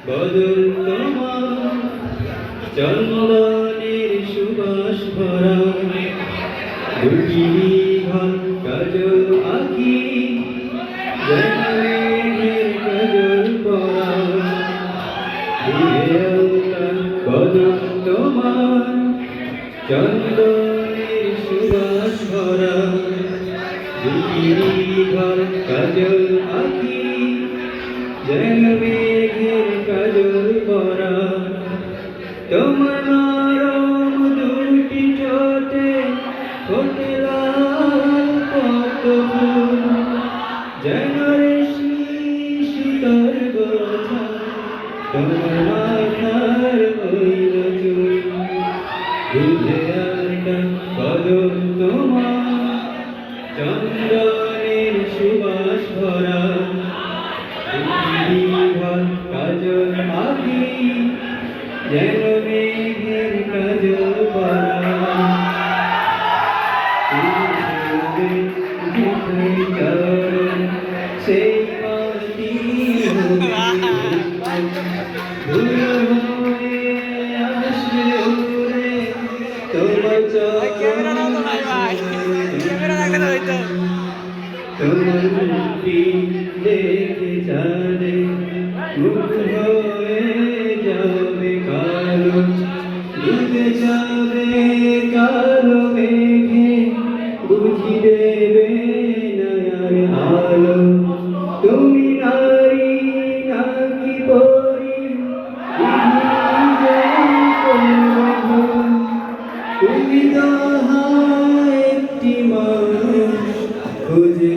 বদল তোমার চন্দনের সুবাস ভরা দুটি ঘর কাজল আঁকি যেন মেঘের কাজল পরা বদল তোমার চন্দনের সুবাস ভরা দুটি ঘর কাজল আঁকি যেন মেঘের কাজল পরা তোমার নরম দুটি ঠোঁটে ফোটে লাল পদ্ম ফুল যেন রেশমি সুতোর গোছা তোমার মাথার ময়ূর চুল দুধে আলটা বদল তোমার চন্দনের সুবাস ভরা কাজল আঁকি যেন মেঘের কাজল পরা সেই মাটি ধুলো হয়ে আসবে উড়ে তোমার তোমার মুক্তি দেখে চাঁদে মুখ হয়ে যাবে কালো ডুবে যাবে কালো মেঘে বুঝি দেবে নয়ার আলো তুমি নারী নাকি পরি তুমি তো একটি মানুষ খুঁজে